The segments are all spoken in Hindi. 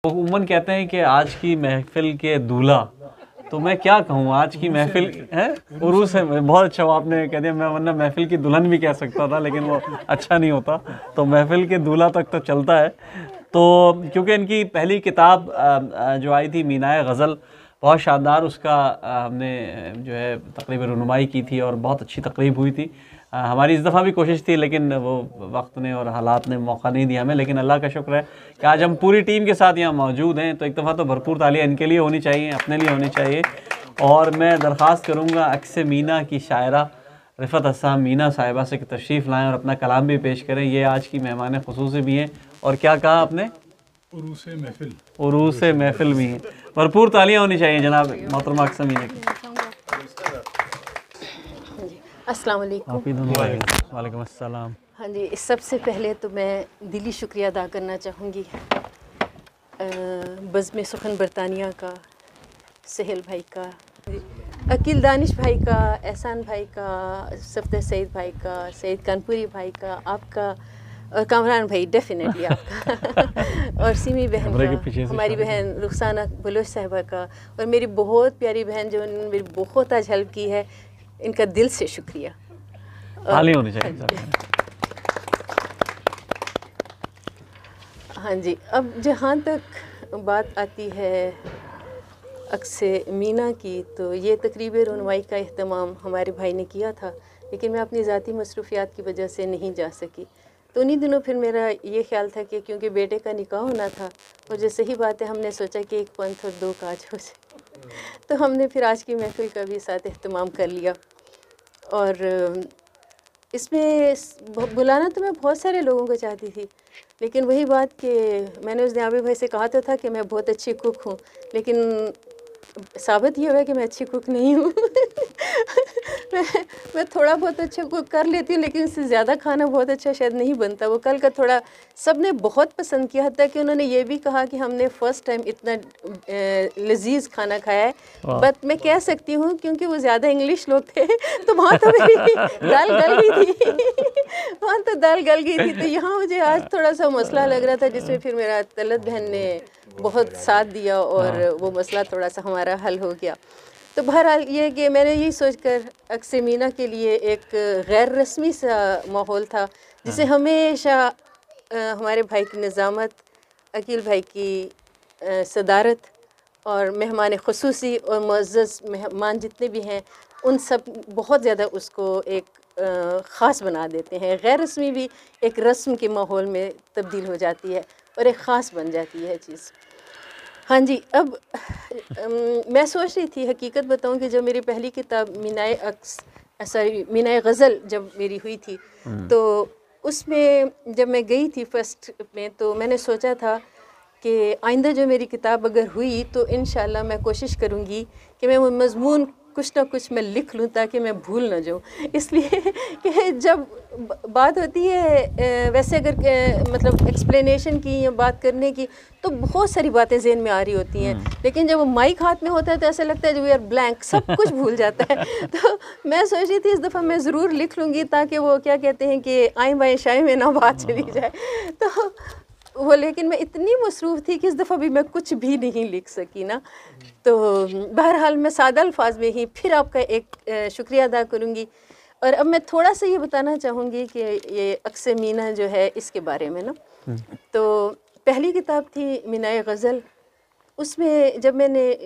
वो उमन कहते हैं कि आज की महफिल के दूल्हा, तो मैं क्या कहूँ, आज की महफिल है उरूस है। बहुत अच्छा वो आपने कह दिया, मैं वरना महफिल की दुल्हन भी कह सकता था, लेकिन वो अच्छा नहीं होता, तो महफिल के दूल्हा तक तो चलता है। तो क्योंकि इनकी पहली किताब जो आई थी मीनाए गज़ल, बहुत शानदार उसका हमने जो है तकरीब रुनुमाई की थी और बहुत अच्छी तकरीब हुई थी। हमारी इस दफ़ा भी कोशिश थी, लेकिन वो वक्त ने और हालात ने मौका नहीं दिया हमें। लेकिन अल्लाह का शुक्र है कि आज हम पूरी टीम के साथ यहाँ मौजूद हैं, तो एक दफ़ा तो भरपूर तालियां इनके लिए होनी चाहिए, अपने लिए होनी चाहिए। और मैं दरख्वास्त करूँगा अक्स मीना की शायरा रिफ़त अस्साम मीना साहिबा से तशरीफ़ लाएँ और अपना कलाम भी पेश करें। ये आज की मेहमान ख़ुसूसी भी हैं, और क्या कहा आपने, उरूस महफिल भी हैं। भरपूर तालियां होनी चाहिए जनाब मोहतरमा अक्स मीना की। अस्सलाम वालेकुम। वालेकुम अस्सलाम। हाँ जी, सबसे पहले तो मैं दिली शुक्रिया अदा करना चाहूँगी बज़्म सुखन बरतानिया का, सहल भाई का, अकील दानिश भाई का, एहसान भाई का, सफ़दर सईद भाई का, सईद कानपुरी भाई का, आपका, और कामरान भाई डेफिनेटली आपका और सिमी बहन का, हमारी बहन रुखसाना बलोच साहिबा का, और मेरी बहुत प्यारी बहन जो मेरी बहुत आज हेल्प की है, इनका दिल से शुक्रिया। होनी चाहिए। हाँ जी, अब जहाँ तक बात आती है अक्से मीना की, तो ये तकरीब रुनवाई का अहतमाम हमारे भाई ने किया था, लेकिन मैं अपनी ज़ाती मसरूफ़ियात की वजह से नहीं जा सकी। तो उन्हीं दिनों फिर मेरा ये ख्याल था कि क्योंकि बेटे का निकाह होना था, और जो सही बात है, हमने सोचा कि एक पंथ और दो काज हो जाए, तो हमने फिर आज की महफिल का भी साथ अहतमाम कर लिया। और इसमें बुलाना तो मैं बहुत सारे लोगों को चाहती थी, लेकिन वही बात कि मैंने उस दिन आबिद भाई से कहा तो था कि मैं बहुत अच्छी कुक हूँ, लेकिन साबित ये हुआ कि मैं अच्छी कुक नहीं हूँ। मैं थोड़ा बहुत अच्छा कुक कर लेती हूँ, लेकिन इससे ज़्यादा खाना बहुत अच्छा शायद नहीं बनता। वो कल का थोड़ा सब ने बहुत पसंद किया, हत्ता कि उन्होंने ये भी कहा कि हमने फ़र्स्ट टाइम इतना लजीज खाना खाया है। बट मैं कह सकती हूँ क्योंकि वो ज़्यादा इंग्लिश लोग थे, तो वहाँ तो मेरी दाल गल गई थी। वहाँ तो दाल गल गई थी, तो यहाँ मुझे आज थोड़ा सा मसला लग रहा था, जिसमें फिर मेरा तलत बहन ने बहुत साथ दिया और वो मसला थोड़ा सा हमारा हल हो गया। तो बहरहाल ये कि मैंने यही सोचकर अक्से मीना के लिए एक गैर रस्मी सा माहौल था, जिसे हमेशा हमारे भाई की निज़ामत, अकील भाई की सदारत और मेहमान ख़ुसूसी और मुअज़्ज़ज़ मेहमान जितने भी हैं, उन सब बहुत ज़्यादा उसको एक ख़ास बना देते हैं। गैर रस्मी भी एक रस्म के माहौल में तब्दील हो जाती है और एक ख़ास बन जाती है चीज़। हाँ जी, अब मैं सोच रही थी, हकीकत बताऊं कि जब मेरी पहली किताब मीनाए गज़ल जब मेरी हुई थी, तो उसमें जब मैं गई थी फर्स्ट में, तो मैंने सोचा था कि आइंदा जो मेरी किताब अगर हुई तो इंशाल्लाह मैं कोशिश करूँगी कि मैं वो मज़मून कुछ ना कुछ मैं लिख लूँ ताकि मैं भूल ना जाऊँ। इसलिए कि जब बात होती है वैसे अगर मतलब एक्सप्लेनेशन की या बात करने की, तो बहुत सारी बातें ज़हन में आ रही होती हैं, लेकिन जब वो माइक हाथ में होता है तो ऐसा लगता है जो वी आर ब्लैंक, सब कुछ भूल जाता है। तो मैं सोच रही थी इस दफ़ा मैं ज़रूर लिख लूँगी, ताकि वो क्या कहते हैं कि आए बाएँ शाए में ना बात चली जाए। तो वो, लेकिन मैं इतनी मसरूफ़ थी कि इस दफ़ा भी मैं कुछ भी नहीं लिख सकी ना। तो बहरहाल मैं सादा अल्फाज में ही फिर आपका एक शुक्रिया अदा करूँगी। और अब मैं थोड़ा सा ये बताना चाहूँगी कि ये अक्से मीना जो है इसके बारे में ना, तो पहली किताब थी मीनाए गज़ल। उसमें जब मैंने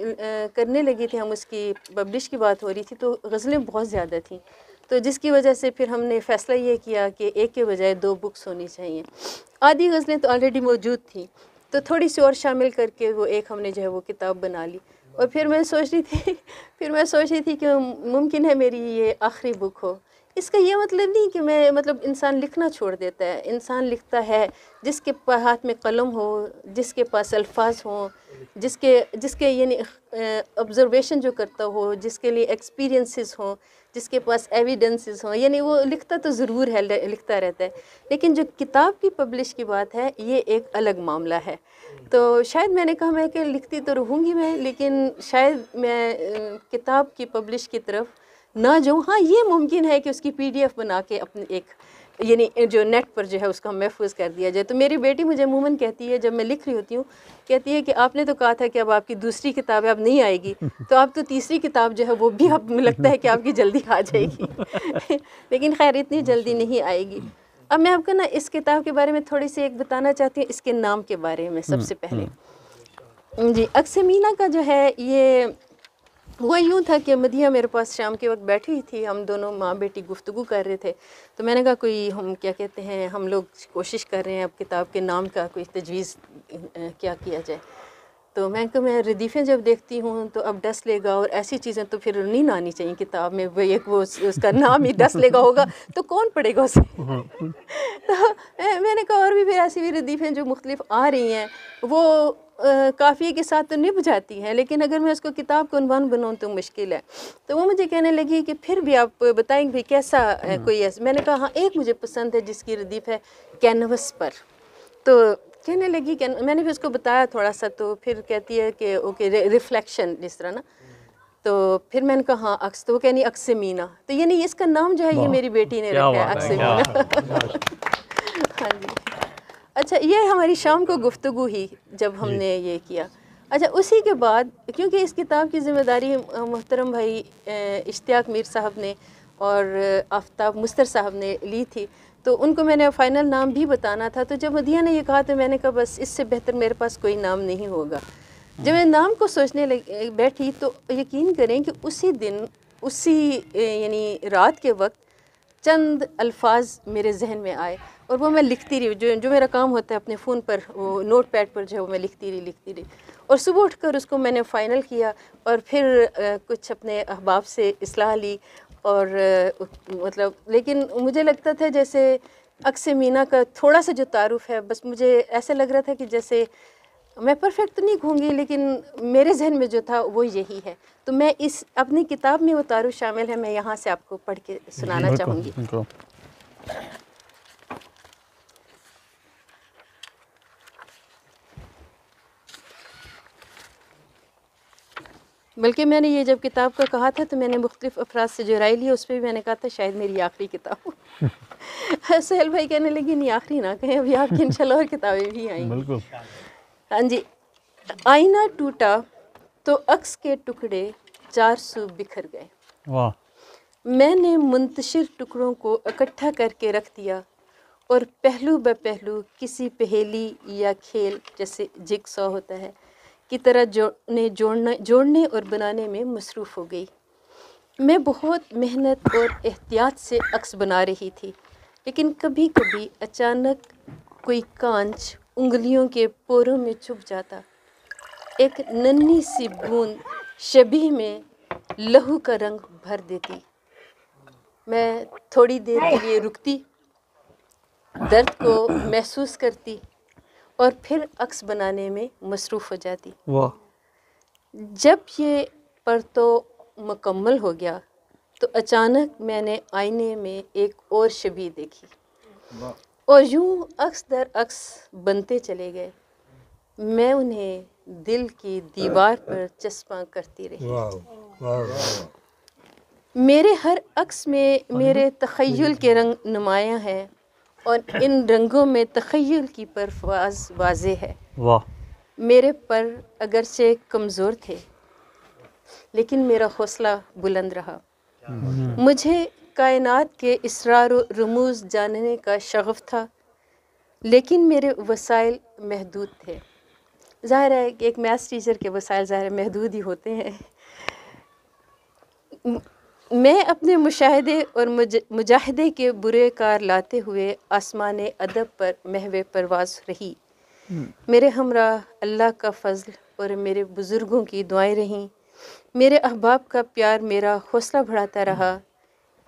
करने लगी थी, हम उसकी पब्लिश की बात हो रही थी, तो गज़लें बहुत ज़्यादा थीं, तो जिसकी वजह से फिर हमने फ़ैसला ये किया कि एक के बजाय दो बुक्स होनी चाहिए। आधी गज़लें तो ऑलरेडी मौजूद थी, तो थोड़ी सी और शामिल करके वो एक हमने जो है वो किताब बना ली। और फिर मैं सोच रही थी कि मुमकिन है मेरी ये आखिरी बुक हो। इसका ये मतलब नहीं कि मैं मतलब इंसान लिखना छोड़ देता है, इंसान लिखता है जिसके हाथ में कलम हो, जिसके पास अल्फाज हों, जिसके यानी ऑब्ज़र्वेशन जो करता हो, जिसके लिए एक्सपीरियंसेस हों, जिसके पास एविडेंसेस हों, यानी वो लिखता तो ज़रूर है, लिखता रहता है। लेकिन जो किताब की पब्लिश की बात है, ये एक अलग मामला है। तो शायद मैंने कहा मैं कि लिखती तो रहूँगी मैं, लेकिन शायद मैं किताब की पब्लिश की तरफ ना जाऊँ। हाँ, ये मुमकिन है कि उसकी PDF बना के अपनी एक यानी जो नेट पर जो है उसको हम महफूज कर दिया जाए। तो मेरी बेटी मुझे अमूमन कहती है, जब मैं लिख रही होती हूँ, कहती है कि आपने तो कहा था कि अब आपकी दूसरी किताब है, अब नहीं आएगी, तो अब तो तीसरी किताब जो है वो भी अब लगता है कि आपकी जल्दी आ जाएगी लेकिन खैर इतनी जल्दी नहीं आएगी। अब मैं आपको ना इस किताब के बारे में थोड़ी सी एक बताना चाहती हूँ, इसके नाम के बारे में। सबसे पहले जी, अक्स मीना का जो है ये हुआ यूँ था कि मदिया मेरे पास शाम के वक्त बैठी हुई थी, हम दोनों माँ बेटी गुफ्तगू कर रहे थे। तो मैंने कहा कोई हम क्या कहते हैं, हम लोग कोशिश कर रहे हैं अब किताब के नाम का कोई तजवीज़ क्या किया जाए। तो मैं कहा मैं रदीफ़ें जब देखती हूँ तो अब डस लेगा और ऐसी चीज़ें तो फिर नहीं ना आनी चाहिए किताब में, वो एक वो उसका नाम ही डस लेगा होगा तो कौन पढ़ेगा उसे तो मैंने कहा और भी फिर ऐसी भी रदीफ़ें जो मुख्तलिफ आ रही हैं वो काफ़िए के साथ तो निभ जाती हैं, लेकिन अगर मैं उसको किताब का उन्वान बनाऊँ तो मुश्किल है। तो वो मुझे कहने लगी कि फिर भी आप बताएंगे भाई कैसा कोई ऐसा। मैंने कहा हाँ एक मुझे पसंद है जिसकी रदीफ़ है कैनवस पर। तो कहने लगी कि मैंने भी उसको बताया थोड़ा सा, तो फिर कहती है कि ओके रिफ्लेक्शन जिस तरह ना। तो फिर मैंने कहा हाँ अक्स, तो वो कहनी अक्स मीना, तो यानी इसका नाम जो है ये मेरी बेटी ने रखा है अक्स मीना हाँ जी। अच्छा, ये हमारी शाम को गुफ्तगू ही जब हमने ये किया। अच्छा, उसी के बाद क्योंकि इस किताब की ज़िम्मेदारी मोहतरम भाई इश्तियाक मीर साहब ने और आफ्ताब मुस्तर साहब ने ली थी, तो उनको मैंने फ़ाइनल नाम भी बताना था। तो जब मदिया ने ये कहा तो मैंने कहा बस इससे बेहतर मेरे पास कोई नाम नहीं होगा। जब मैं नाम को सोचने बैठी तो यकीन करें कि उसी दिन उसी यानी रात के वक्त चंद अल्फाज मेरे जहन में आए और वो मैं लिखती रही। जो मेरा काम होता है अपने फ़ोन पर, वो नोट पैड पर जो है वो मैं लिखती रही और सुबह उठकर उसको मैंने फ़ाइनल किया और फिर कुछ अपने अहबाब से इस्लाह ली और मतलब, लेकिन मुझे लगता था जैसे अक्स मीना का थोड़ा सा जो तारुफ है, बस मुझे ऐसा लग रहा था कि जैसे मैं परफेक्ट तो नहीं कहूँगी लेकिन मेरे जहन में जो था वो यही है। तो मैं इस अपनी किताब में वो तारुफ शामिल है, मैं यहाँ से आपको पढ़ के सुनाना चाहूँगी। बल्कि मैंने ये जब किताब का कहा था तो मैंने मुख्तलिफ अफराद से जो राय ली उस पर भी मैंने कहा था शायद मेरी आखिरी किताब हो सोहेल भाई कहने लगी नहीं आखिरी ना कहें, अभी आपकी इंशाल्लाह और किताबें भी आएंगी। हाँ जी। आईना टूटा तो अक्स के टुकड़े 400 बिखर गए। वाह। मैंने मुंतशिर टुकड़ों को इकट्ठा करके रख दिया और पहलू ब पहलू किसी पहेली या खेल जैसे जिगसॉ होता है की तरह जोड़ने और बनाने में मसरूफ़ हो गई। मैं बहुत मेहनत और एहतियात से अक्स बना रही थी, लेकिन कभी कभी अचानक कोई कांच उंगलियों के पोरों में चुभ जाता। एक नन्ही सी बूंद शबीह में लहू का रंग भर देती। मैं थोड़ी देर के लिए रुकती, दर्द को महसूस करती और फिर अक्स बनाने में मसरूफ़ हो जाती। वाह। जब ये परतो मुकम्मल हो गया तो अचानक मैंने आईने में एक और शबीह देखी और यूं अक्स दर अक्स बनते चले गए। मैं उन्हें दिल की दीवार पर चस्पा करती रही। मेरे हर अक्स में मेरे तख़य्युल के रंग नुमायाँ हैं और इन रंगों में तख़य्युल की परवाज़ वाज़े है। वाह। मेरे पर अगरचे कमज़ोर थे लेकिन मेरा हौसला बुलंद रहा। मुझे कायनात के इसरार व रमूज़ जानने का शगफ़ था, लेकिन मेरे वसाइल महदूद थे। ज़ाहिर है कि एक मैथ्स टीचर के वसाइल ज़ाहिर महदूद ही होते हैं। मैं अपने मुशाहिदे और मुजाहिदे के बुरे कार लाते हुए आसमान अदब पर महवे परवाज़ रही। मेरे हमरा अल्लाह का फ़ज़ल और मेरे बुज़ुर्गों की दुआएं रहीं। मेरे अहबाब का प्यार मेरा हौसला बढ़ाता रहा।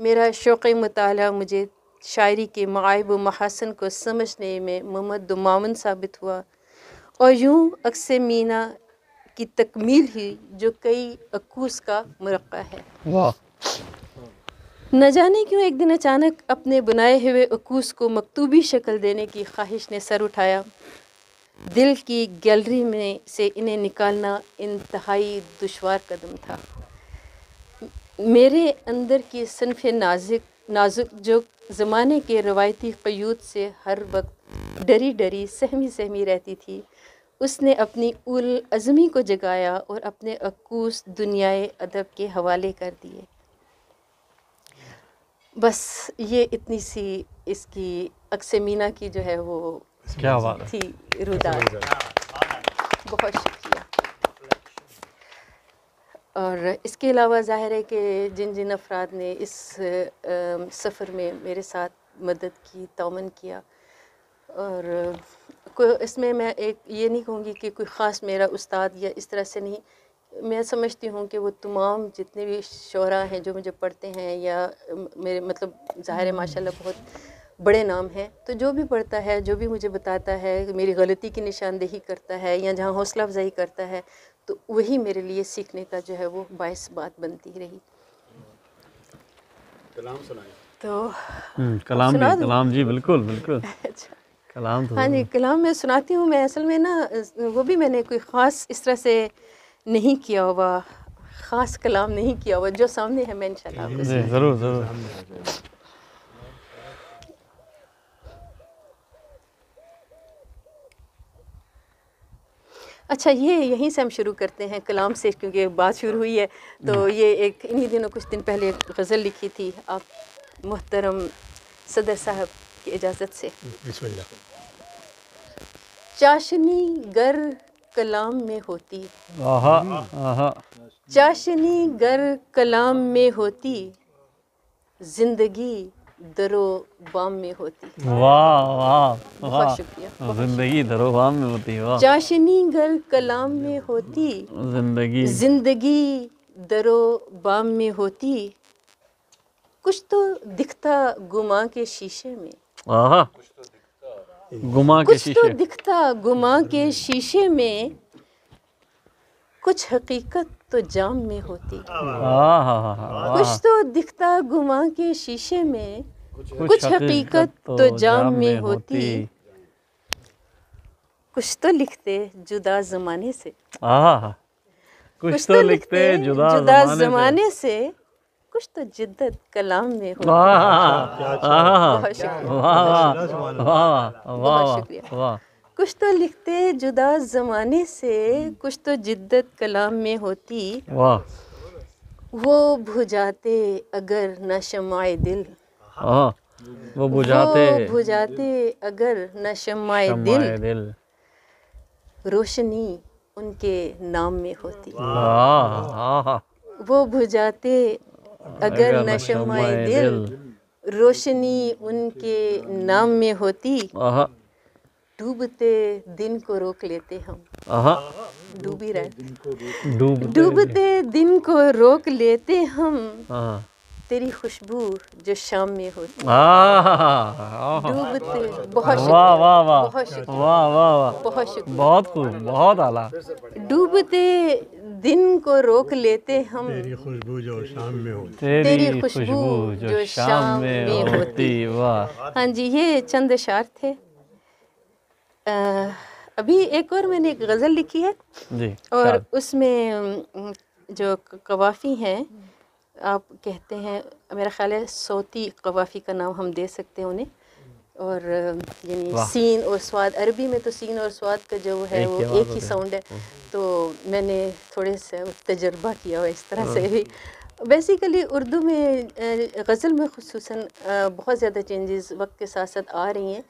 मेरा शौक़ मुताला मुझे शायरी के मायब व महासन को समझने में ममद व मावन साबित हुआ और यूं अक्स मीना की तकमील ही जो कई अकूस का मुरक्का है। वाह। न जाने क्यों एक दिन अचानक अपने बनाए हुए अकूस को मकतूबी शक्ल देने की ख्वाहिश ने सर उठाया। दिल की गैलरी में से इन्हें निकालना इंतहाई दुश्वार कदम था। मेरे अंदर की सनफ़े नाज़िक नाजुक जो ज़माने के रवायती क़यूद से हर वक्त डरी डरी सहमी सहमी रहती थी, उसने अपनी उल अज़मी को जगाया और अपने अक्कूस दुनियाए अदब के हवाले कर दिए। बस ये इतनी सी इसकी अक्से मीना की जो है वो क्या बात है। थी रुदात। बहुत शुक्रिया। और इसके अलावा ज़ाहिर है कि जिन जिन अफराद ने इस सफ़र में मेरे साथ मदद की, ताउन किया, और इसमें मैं एक ये नहीं कहूँगी कि कोई ख़ास मेरा उस्ताद या इस तरह से नहीं, मैं समझती हूँ कि वो तमाम जितने भी शोरा हैं जो मुझे पढ़ते हैं या मेरे मतलब ज़ाहिर है माशाल्लाह बहुत बड़े नाम हैं, तो जो भी पढ़ता है, जो भी मुझे बताता है, मेरी गलती की निशानदेही करता है या जहाँ हौसला अफजाई करता है, तो वही मेरे लिए सीखने का जो है वो बाइस बात बनती रही। कलाम सुनाए तो कलाम सुना भी, दूँ? कलाम जी, बिल्कुल बिल्कुल, अच्छा, कलाम तो हाँ जी, कलाम मैं सुनाती हूँ। मैं असल में ना वो भी मैंने कोई ख़ास इस तरह से नहीं किया हुआ, ख़ास कलाम नहीं किया हुआ, जो सामने है मैं इंशाल्लाह आपको जी, ज़रूर ज़रूर। अच्छा, ये यहीं से हम शुरू करते हैं कलाम से, क्योंकि बात शुरू हुई है। तो ये एक इन्हीं दिनों कुछ दिन पहले एक गज़ल लिखी थी आप मोहतरम सदर साहब की इजाज़त से। बिस्मिल्लाह। चाशनी गर कलाम में होती, आहा आहा, चाशनी गर कलाम में होती, ज़िंदगी दरो बाम में होती। वाह वाह बहुत वाह, शुक्रिया। जिंदगी दरोबाम में होती है, वाह। चाशनी गर कलाम में होती, जिंदगी जिंदगी दरो बाम में होती, कुछ तो दिखता गुमा के शीशे में, आहा, गुमा के कुछ तो शीशे, दिखता गुमा के शीशे में, कुछ हकीकत तो जाम में होती। आहा, कुछ तो दिखता गुमा के शीशे में, कुछ हकीकत तो जाम में होती, कुछ तो लिखते जुदा ज़माने से, आहा, कुछ तो लिखते जुदा ज़माने से, कुछ तो जिद्दत कलाम में होती। आहा, बहुत शुक्रिया। वाह वाह वाह बहुत वाह शुक्रिया। वाह, कुछ तो लिखते जुदा ज़माने से, कुछ तो जिद्दत कलाम में होती, वाह, वो बुझाते अगर न शमाए दिल, आहा, वो बुझाते वो बुझाते अगर न शमाए शम्माए दिल, दिल, रोशनी उनके नाम में होती। आहा, वो बुझाते अगर न शमाए दिल, रोशनी उनके नाम में होती, आहा, डूबते दिन को रोक लेते हम, आहा, डूब ही रहे, डूबते, दिन को रोक लेते हम, आहा, तेरी खुशबू जो शाम में होती। आहा, डूबते, बहुत वाह शुक्रिया, वाह वाह, बहुत शुक्रिया, वाह वाह वाह, बहुत शुक्रिया। बहुत खूब, बहुत आला, डूबते दिन को रोक लेते हम, तेरी खुशबू जो शाम में होती। तेरी खुशबू जो शाम में होती, वाह। हाँ जी, ये चंद अशार थे। अभी एक और मैंने एक गज़ल लिखी है, जी, और शाद। उसमें जो कवाफ़ी हैं, आप कहते हैं, मेरा ख़्याल है सौती कवाफ़ी का नाम हम दे सकते हैं उन्हें, और यानी वाह। सीन और स्वाद, अरबी में तो सीन और स्वाद का जो है एक वो ही आवाज़ एक ही होता है। साउंड है, तो मैंने थोड़े से तजर्बा किया हुआ इस तरह से भी। बेसिकली उर्दू में गज़ल में ख़ुसूसन बहुत ज़्यादा चेंजेस वक्त के साथ साथ आ रही हैं,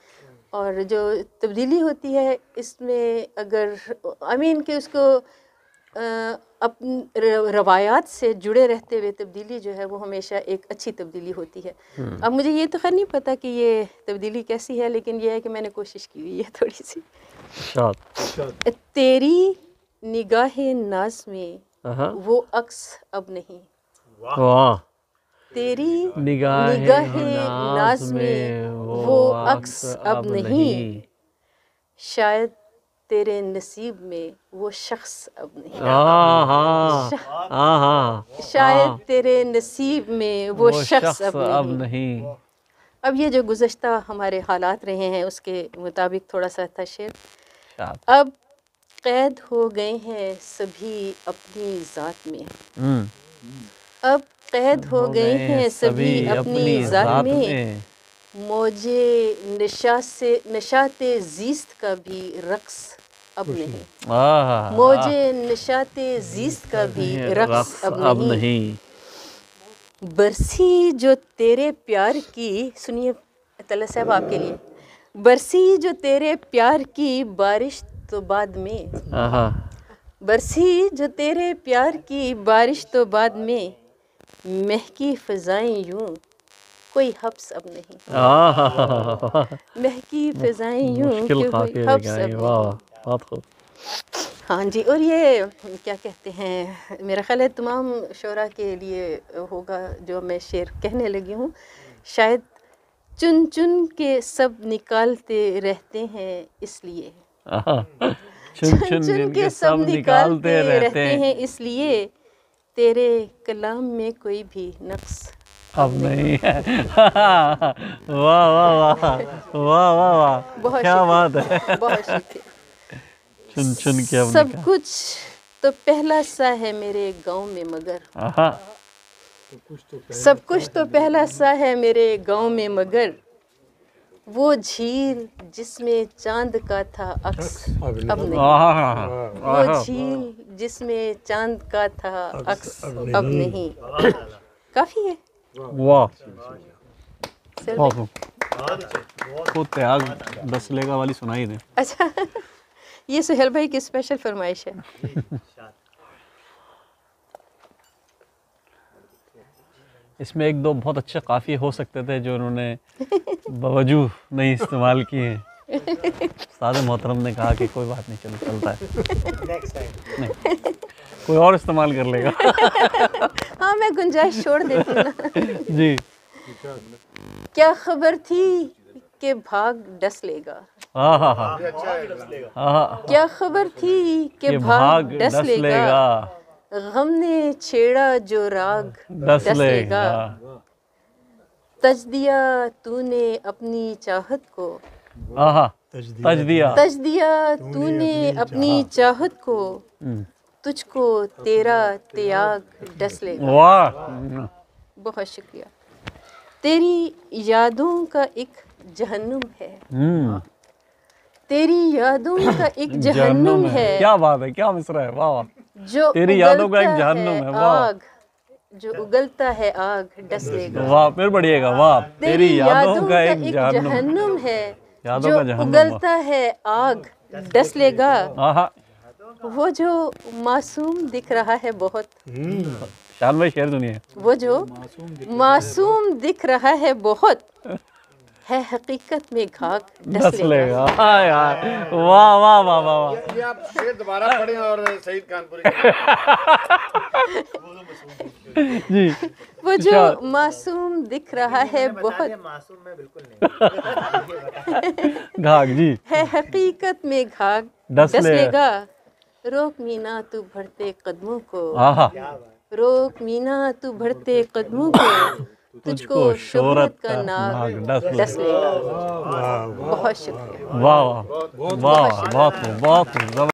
और जो तब्दीली होती है इसमें, अगर आई मीन कि उसको अपनी रवायात से जुड़े रहते हुए तब्दीली जो है वो हमेशा एक अच्छी तब्दीली होती है। अब मुझे ये तो खैर नहीं पता कि ये तब्दीली कैसी है, लेकिन ये है कि मैंने कोशिश की हुई है थोड़ी सी। शाद। तेरी निगाहे नाज में आहा, वो अक्स अब नहीं, वाह, तेरी निगाहे निगाहे नाज नाज में में वो अक्स अब नहीं, शायद तेरे नसीब में वो शख्स अब नहीं, आहा, आहा, शायद तेरे नसीब में वो शख्स अब नहीं। नहीं। अब ये जो गुज़श्ता हमारे हालात रहे हैं उसके मुताबिक थोड़ा सा था शेर। शाद। अब कैद हो गए हैं सभी अपनी ज़ात में, अब कैद हो गए हैं सभी अपनी ज़ात में, में। मौजे नशाते ज़ीस्त का भी रक्स अब नहीं, आहा, मौजे नशाते ज़ीस्त का भी रक्स अब नहीं। बरसी जो तेरे प्यार की, सुनिए तल्ला साहब आपके लिए, बरसी जो तेरे प्यार की बारिश तो बाद में, आहा, बरसी जो तेरे प्यार की बारिश तो बाद में, महकी फ़िज़ाएं यूं कोई हब्स अब नहीं, आहा, महकी फ़िज़ाएं यूं मुश्किल कोई काफी हब्स लेके आई, अब वाह नहीं। बहुत खूब। हाँ जी, और ये क्या कहते हैं, मेरा ख्याल है तमाम शोरा के लिए होगा जो मैं शेर कहने लगी हूँ। शायद चुन चुन के सब निकालते रहते हैं इसलिए, आहा, चुन चुन जिनके सब निकालते रहते हैं हैं इसलिए, तेरे कलाम में कोई भी नक्स अब नहीं है। वाह वाह वाह वाह वाह वाह, बहुत क्या शुक्रिया, बात है। बहुत शुक्रिया। चुन चुन के अब सब निकाल। कुछ तो पहला सा है मेरे गांव में मगर, आहा, सब कुछ तो पहला सा है मेरे गांव में मगर, वो झील जिसमें चांद का था अक्स अब नहीं, आहा, वो झील जिसमें चांद का था अक्स अब नहीं। काफी है। वाह चल बहुत खूब। वो त्याग 10 लेगा वाली सुनाई दे। अच्छा ये सुहेल भाई की स्पेशल फरमाइश है। इसमें एक दो बहुत अच्छे काफ़िए हो सकते थे जो उन्होंने बवजूह नहीं इस्तेमाल किए हैं। उस्ताद मोहतरम ने कहा कि कोई बात नहीं, चलो चलता है, नहीं कोई और इस्तेमाल कर लेगा। हाँ मैं गुंजाइश छोड़ देती हूँ ना। जी, क्या खबर थी कि भाग डस लेगा, हाँ हाँ हाँ हाँ, क्या खबर थी कि कि भाग भाग डस डस लेगा, लेगा, गम ने छेड़ा जो राग डस डस लेगा। लेगा, तज दिया तूने अपनी चाहत को, आहा, तज दिया। तज दिया तूने अपनी चाहत को, तुझको तेरा त्याग डस लेगा। वाह, बहुत शुक्रिया। तेरी यादों का एक जहन्नुम है, तेरी यादों का एक जहन्नुम है, क्या बात है, क्या मिसरा है, वाह वाह। जो तेरी यादों का एक उगलता जहन्नुम है, वाह। आग, जो उगलता है आग डस लेगा। वाह, फिर बढ़िएगा, वाह। तेरी यादों का एक जहन्नुम, जहन्नुम है, यादों जो का जहन्नुम, उगलता है आग डस लेगा। आहा, वो जो मासूम दिख रहा है बहुत, शान भाई शेर सुनिए। वो जो मासूम दिख रहा है बहुत, है हकीकत में घाक डस डस लेगा। लेगा। हाँ यार, वाह वाह वाह वाह वाह। ये आप शेर दोबारा पढ़ें और सईद कानपुरी जी, वो जो मासूम दिख रहा है बहुत, मासूम में बिल्कुल नहीं। घाघ जी, है हकीकत में घाक डस डस ले। लेगा। रोक मीना तू बढ़ते कदमों को, आहा, रोक मीना तू बढ़ते कदमों को, तुझको शोहरत का नाग डस लेगा। बहुत शुक्रिया। वाह वाह वाह, बहुत खूब, बहुत खूब।